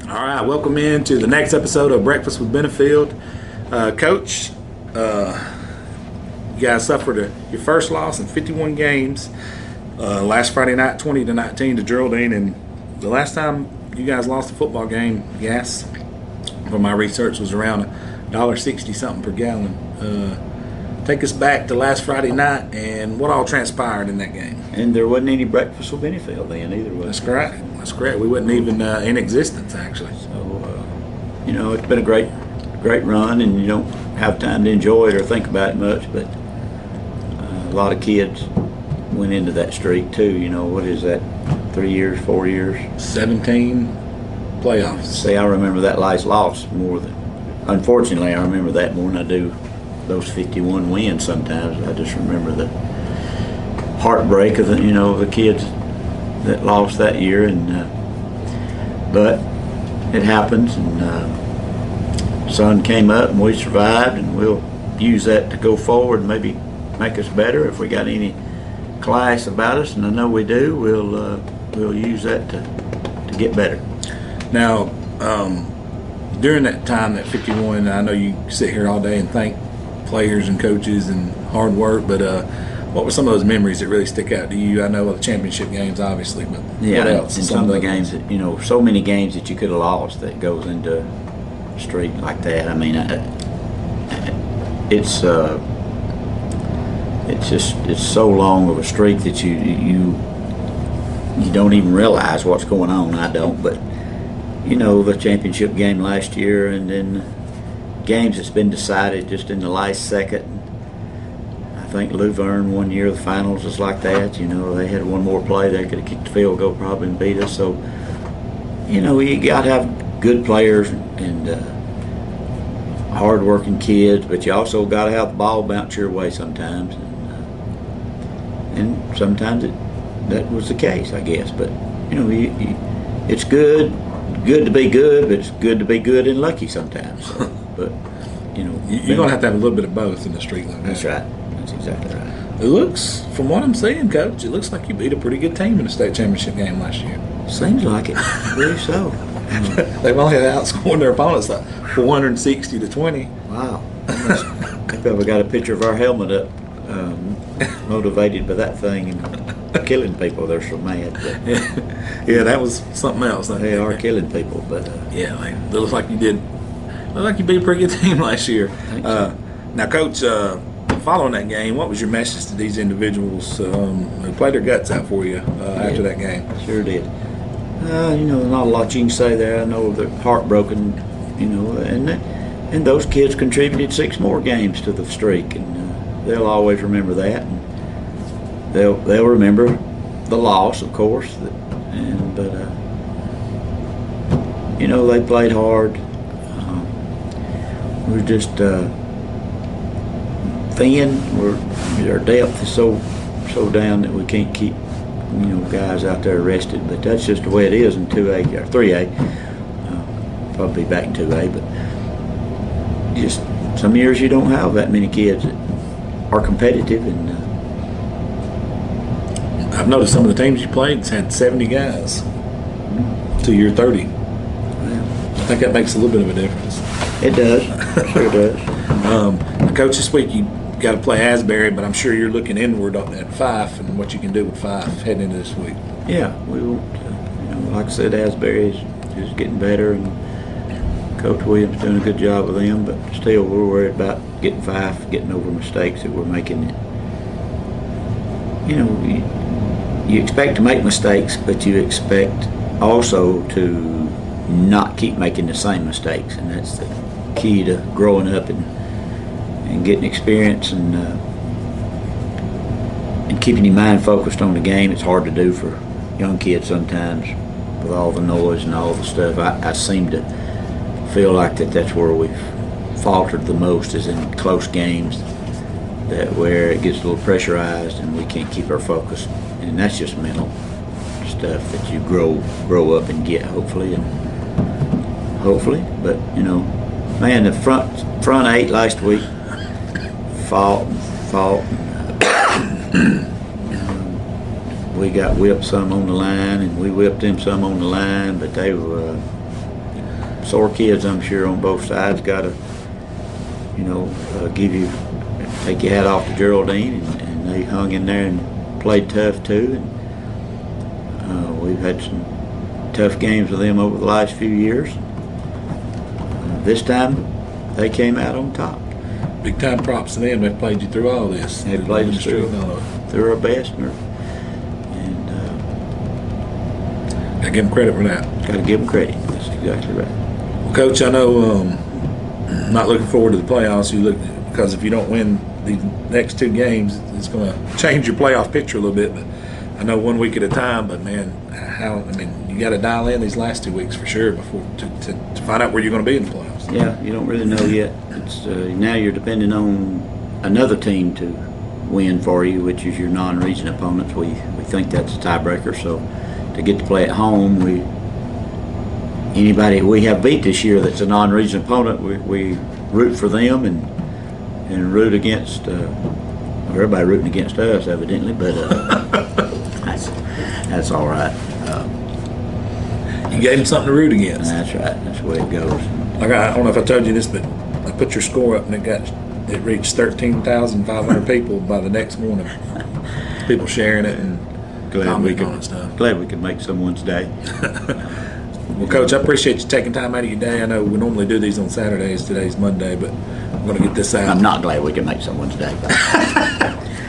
All right, welcome into the next episode of Breakfast with Benefield. Coach, you guys suffered your first loss in 51 games last Friday night, 20-19 to Geraldine, and the last time you guys lost a football game, gas, from my research, was around $1.60 something per gallon. Take us back to last Friday night and what all transpired in that game. And there wasn't any breakfast with Benefield then either, was That's correct. That's correct. We wasn't even in existence, actually. So, it's been a great run, and you don't have time to enjoy it or think about it much, but a lot of kids went into that streak too. What is that, 3 years, 4 years? 17 playoffs. See, I remember that last loss more than, unfortunately, I remember that more than I do those 51 wins sometimes. I just remember the heartbreak of the kids that lost that year, and but it happens, and sun came up and we survived, and we'll use that to go forward and maybe make us better. If we got any class about us, and I know we do, we'll use that to get better. Now, during that time, that 51, I know you sit here all day and thank players and coaches and hard work, but what were some of those memories that really stick out to you? I know the championship games, obviously, but yeah, what else? And some of the games that, so many games that you could have lost that goes into a streak like that. I mean, it's so long of a streak that you don't even realize what's going on. I don't, but the championship game last year, and then games that's been decided just in the last second. I think Luverne one year, the finals was like that. They had one more play, they could have kicked the field goal probably and beat us. So, you got to have good players and hard-working kids, but you also got to have the ball bounce your way sometimes. And sometimes that was the case, I guess. But, it's good to be good, but it's good to be good and lucky sometimes. So, but, you're going to have a little bit of both in the streak like that. That's right. That's exactly right. It looks, from what I'm seeing, Coach, it looks like you beat a pretty good team in the state championship game last year. Seems like it. I believe so. They've only outscored their opponents like 460-20. Wow. They probably got a picture of our helmet up, motivated by that thing and killing people. They're so mad. But, yeah, that was something else. They are killing people, but yeah, it looks like you did. Looked like you beat a pretty good team last year. Now, Coach, following that game, what was your message to these individuals who played their guts out for you after that game? Sure did. Not a lot you can say there. I know they're heartbroken, and those kids contributed 6 more games to the streak, and they'll always remember that. And they'll remember the loss, of course, but they played hard. We're just thin. Our depth is so down that we can't keep guys out there rested. But that's just the way it is in 2A or 3A. Probably back in 2A, but just some years you don't have that many kids that are competitive. And I've noticed some of the teams you played has had 70 guys to your 30. Well, I think that makes a little bit of a difference. It does. Sure does. Coach, this week you got to play Asbury, but I'm sure you're looking inward at Fife and what you can do with Fife heading into this week. Yeah, we won't. Like I said, Asbury is getting better, and Coach Williams is doing a good job with them. But still, we're worried about getting Fife, getting over mistakes that we're making. You expect to make mistakes, but you expect also to not keep making the same mistakes, and that's the key to growing up and getting experience and keeping your mind focused on the game. It's hard to do for young kids sometimes with all the noise and all the stuff. I seem to feel like that's where we've faltered the most, is in close games, that where it gets a little pressurized and we can't keep our focus, and that's just mental stuff that you grow up and get, hopefully. But man, the front 8 last week fought. We got whipped some on the line, and we whipped them some on the line, but they were sore kids, I'm sure, on both sides. Got to, take your hat off to Geraldine, and they hung in there and played tough too. And we've had some tough games with them over the last few years. This time, they came out on top. Big time props to them. They played you through all this. They played us through our best, and I give them credit for that. got to give them credit. That's exactly right. Well, Coach, I know not looking forward to the playoffs. Because if you don't win the next 2 games, it's going to change your playoff picture a little bit. But I know 1 week at a time. But man, you got to dial in these last 2 weeks for sure before to find out where you're going to be in the playoffs. Yeah, you don't really know yet. It's now you're depending on another team to win for you, which is your non-region opponents. We think that's a tiebreaker. So to get to play at home, anybody we have beat this year that's a non-region opponent, we root for them and root against. Everybody rooting against us, evidently, but that's all right. You gave them something to root against. That's right. That's the way it goes. Like I don't know if I told you this, but I put your score up and it reached 13,500 people by the next morning. People sharing it and commenting on it and stuff. Glad we could make someone's day. Well, Coach, I appreciate you taking time out of your day. I know we normally do these on Saturdays. Today's Monday, but I'm going to get this out. I'm not glad we can make someone's day.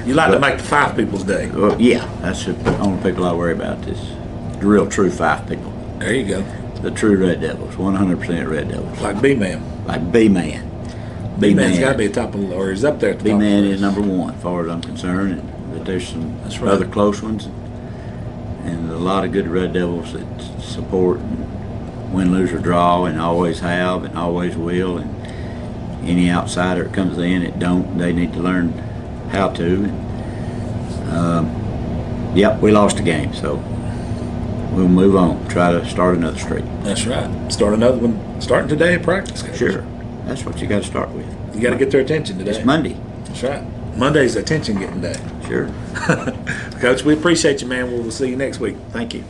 You like to make the 5 people's day. Well, yeah, that's the only people I worry about. Is the real true 5 people. There you go. The true Red Devils, 100% Red Devils. Like B-Man. Like B-Man. B-Man's got to be top of, or he's up there at the top. B-Man is number 1, as far as I'm concerned. But there's some other close ones, and a lot of good Red Devils that support and win, lose, or draw, and always have, and always will. And any outsider that comes in that don't, they need to learn how to. Yep, we lost a game, so we'll move on. Try to start another streak. That's right. Start another one. Starting today at practice. Coach. Sure. That's what you got to start with. You got to get their attention today. It's Monday. That's right. Monday's attention getting day. Sure. Coach, we appreciate you, man. We'll see you next week. Thank you.